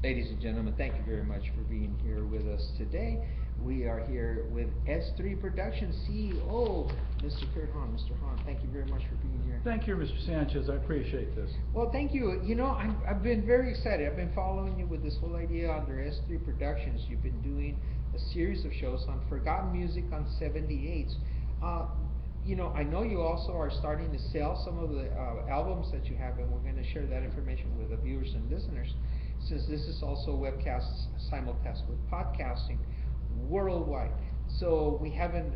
Ladies and gentlemen, thank you very much for being here with us today. We are here with S3 Productions CEO, Mr. Kurt Hahn. Mr. Hahn, thank you very much for being here. Thank you, Mr. Sanchez. I appreciate this. Well, thank you. You know, I've been very excited. I've been following you with this whole idea under S3 Productions. You've been doing a series of shows on forgotten music on 78s. You know, I know you also are starting to sell some of the albums that you have, and we're going to share that information with the viewers and listeners, since this is also webcast simulcast with podcasting worldwide. So we haven't,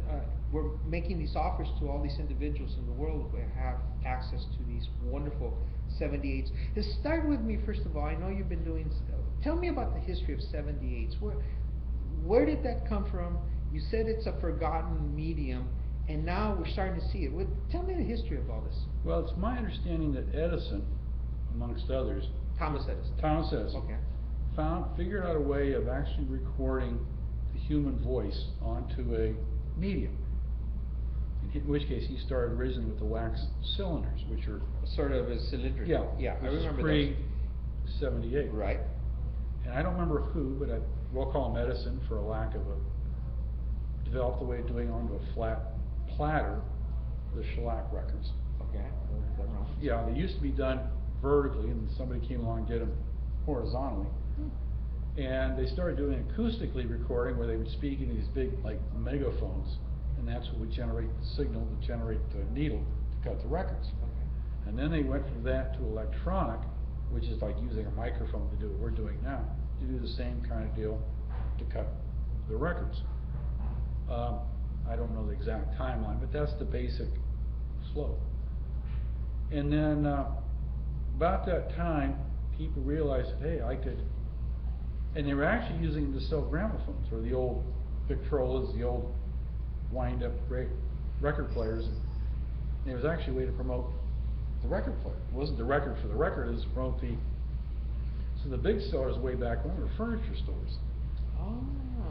we're making these offers to all these individuals in the world who have access to these wonderful 78s. Let's start with me first of all. I know you've been doing, tell me about the history of 78s. Where did that come from? You said it's a forgotten medium, and now we're starting to see it. Tell me the history of all this. Well, it's my understanding that Edison, amongst others, Thomas Edison. Okay. Figured out a way of actually recording the human voice onto a medium. In which case, he started originally with the wax cylinders, which are sort of a cylindrical. Yeah, I remember pre-78. Right. And I don't remember who, but we'll call him Edison for a lack of developed a way of doing onto a flat platter the shellac records. Okay. Is that wrong? Yeah, they used to be done vertically, and somebody came along and did them horizontally. And they started doing acoustically recording, where they would speak in these big, like, megaphones, and that's what would generate the signal to generate the needle to cut the records. Okay. And then they went from that to electronic, which is like using a microphone to do what we're doing now, to do the same kind of deal to cut the records. I don't know the exact timeline, but that's the basic flow. And then about that time, people realized that, hey, I could, and they were actually using them to sell gramophones, or the old Victrolas, the old wind-up record players. And there was actually a way to promote the record player. It wasn't the record for the record, it was to promote the, so the big sellers way back when were furniture stores. Oh.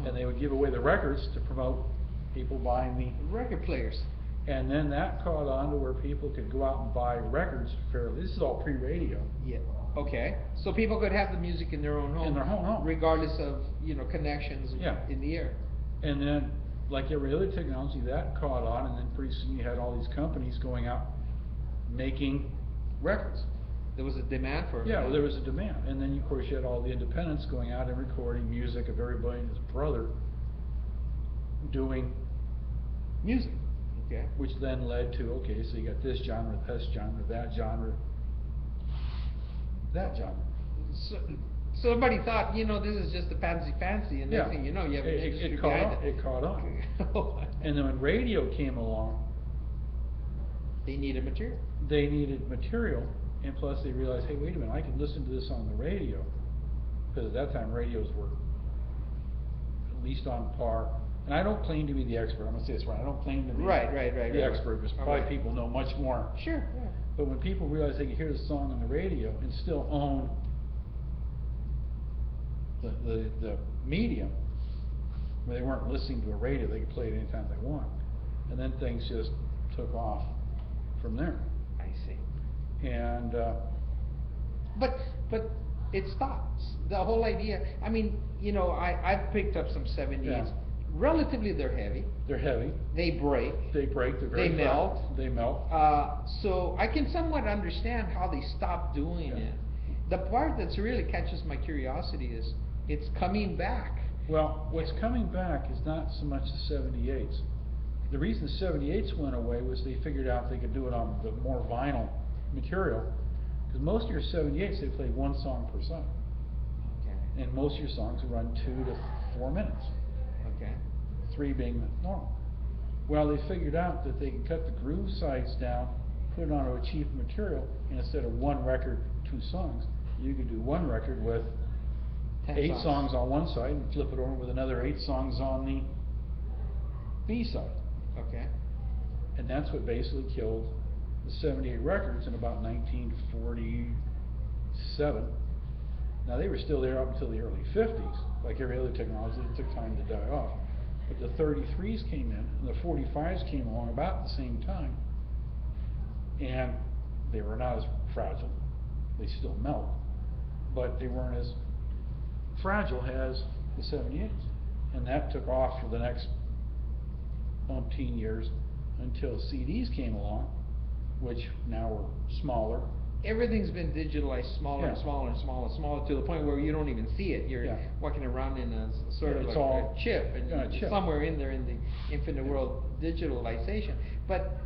And they would give away the records to promote people buying the record players. And then that caught on to where people could go out and buy records fairly. This is all pre-radio. Yeah. Okay. So people could have the music in their own home. In their home. Regardless of, you know, connections in the air. And then, like every other technology, that caught on, and then pretty soon you had all these companies going out making records. There was a demand for it. Yeah, well, there was a demand. And then, of course, you had all the independents going out and recording music of everybody and his brother doing music. Okay. Which then led to, okay, so you got this genre, that genre, that genre. So, somebody thought, you know, this is just a fancy, and next thing you know, you have an industry behind it. It caught on. And then when radio came along, they needed material. And plus they realized, hey, wait a minute, I can listen to this on the radio, because at that time radios were at least on par. And I don't claim to be the expert. I'm going to say this right. I don't claim to be the expert, because probably people know much more. Sure. Yeah. But when people realize they can hear the song on the radio and still own the medium, where they weren't listening to a radio, they could play it anytime they want. And then things just took off from there. I see. And but it stops. The whole idea. I mean, you know, I've picked up some 78s. Yeah. Relatively, they're heavy. They break. They're very melt. They melt. So I can somewhat understand how they stopped doing it. The part that's really catches my curiosity is it's coming back. Well, what's coming back is not so much the 78s. The reason the 78s went away was they figured out they could do it on the more vinyl material, because most of your 78s, they play one song per side. Okay. And most of your songs run 2 to 4 minutes. Okay. 3 being the normal. Well, they figured out that they can cut the groove sides down, put it onto a cheap material, and instead of one record, 2 songs, you could do one record with 8 songs on one side and flip it over with another 8 songs on the B side. Okay. And that's what basically killed the 78 records in about 1947. Now, they were still there up until the early 50s. Like every other technology, it took time to die off. But the 33s came in, and the 45s came along about the same time. And they were not as fragile. They still melt, but they weren't as Fragile has the 78s, and that took off for the next umpteen years until CDs came along, which now are smaller. Everything's been digitalized smaller and Yeah. smaller and smaller and smaller to the point where you don't even see it. You're Yeah. walking around in a sort Yeah, of it's like all a chip, and a chip. somewhere in there in the infinite Yeah. world digitalization. But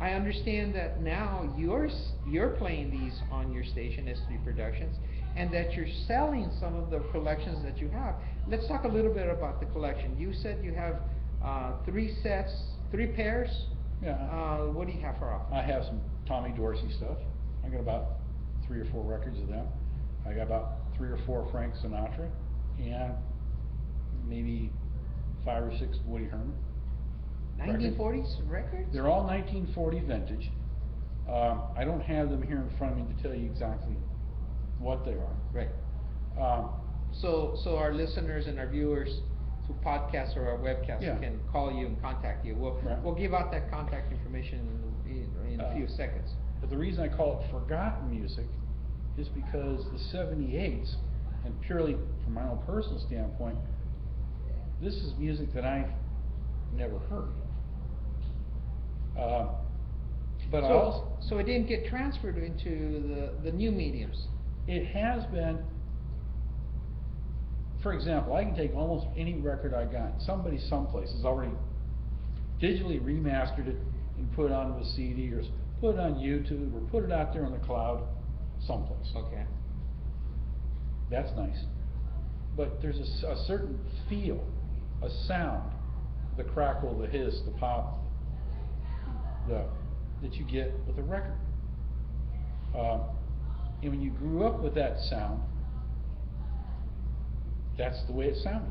I understand that now you're playing these on your station, S3 Productions, and that you're selling some of the collections that you have. Let's talk a little bit about the collection. You said you have 3 pairs. Yeah. What do you have for offer? I have some Tommy Dorsey stuff. I got about 3 or 4 records of them. I got about 3 or 4 Frank Sinatra, and maybe 5 or 6 Woody Herman. 1940s records? They're all 1940 vintage. I don't have them here in front of me to tell you exactly what they are. Right. Um, So our listeners and our viewers through podcasts or our webcasts Yeah. can call you and contact you. Right. We'll give out that contact information in a few seconds. But the reason I call it forgotten music is because the 78s, and purely from my own personal standpoint, this is music that I've never heard. But So it didn't get transferred into the new mediums. it has been. For example, I can take almost any record I got. Somebody someplace has already digitally remastered it and put it onto a CD, or put it on YouTube, or put it out there on the cloud someplace. Okay. That's nice. But there's a certain feel, a sound, the crackle, the hiss, the pop, that you get with a record. And when you grew up with that sound, that's the way it sounded.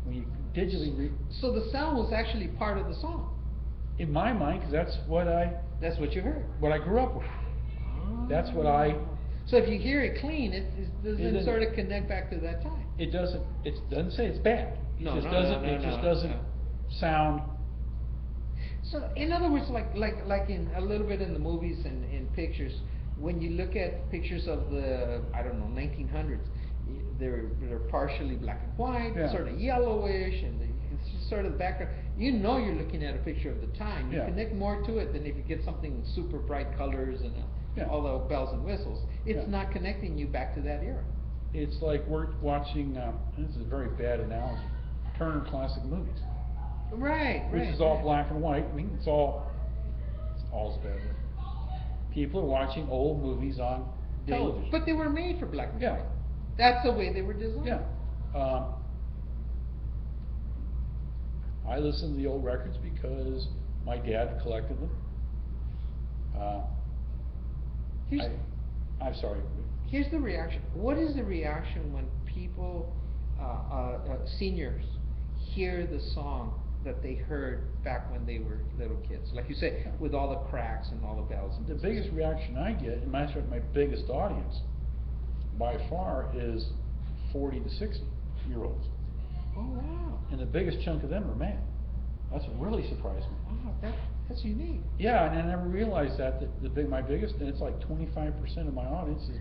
When you digitally So the sound was actually part of the song. in my mind, because that's what That's what you heard. I grew up with. That's what I. So if you hear it clean, it doesn't doesn't- sort of connect back to that time. It doesn't say it's bad. It No, just no, doesn't. no, no, It just no, doesn't no. sound. So in other words, like in a little bit in the movies and in pictures, when you look at pictures of the, I don't know, 1900s, they're partially black and white, Yeah. sort of yellowish, and it's just sort of the background. You know you're looking at a picture of the time. You Yeah. connect more to it than if you get something with super bright colors and Yeah. all the bells and whistles. It's Yeah. not connecting you back to that era. It's like we're watching. This is a very bad analogy. Turner Classic Movies, Right, which right. is all black and white. I mean, it's all bad. People are watching old movies on television. But they were made for black and Yeah. white. That's the way they were designed. Yeah. I listen to the old records because my dad collected them. Here's- I'm sorry. Here's the reaction. What is the reaction when people, seniors, hear the song that they heard back when they were little kids? Like you say, with all the cracks and all the bells and The whistles. biggest reaction I get, and my biggest audience, by far, is 40 to 60-year-olds. Oh wow! And the biggest chunk of them are male. That's what really surprised me. Wow, that's unique. Yeah, and I never realized that my biggest, and it's like 25% of my audience is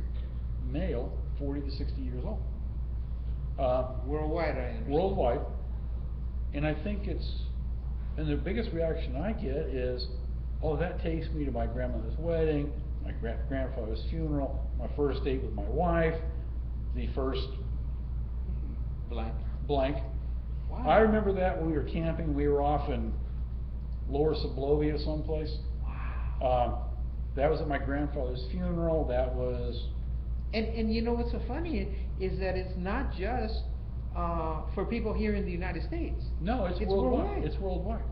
male, 40 to 60 years old. Worldwide, I understand. Worldwide. And I think and the biggest reaction I get is, oh, that takes me to my grandmother's wedding, my grandfather's funeral, my first date with my wife, the first blank. Wow. I remember that when we were camping. We were off in Lower Sublovia someplace. Wow. That was at my grandfather's funeral. That was. And you know what's so funny is that it's not just for people here in the United States. No, it's worldwide. It's worldwide.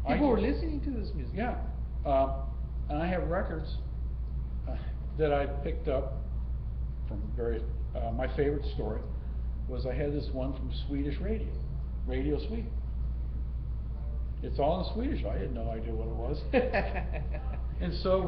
People were listening to this music. Yeah. And I have records that I picked up from various. My favorite story was I had this one from Swedish Radio Sweden. It's all in Swedish. I had no idea what it was. And so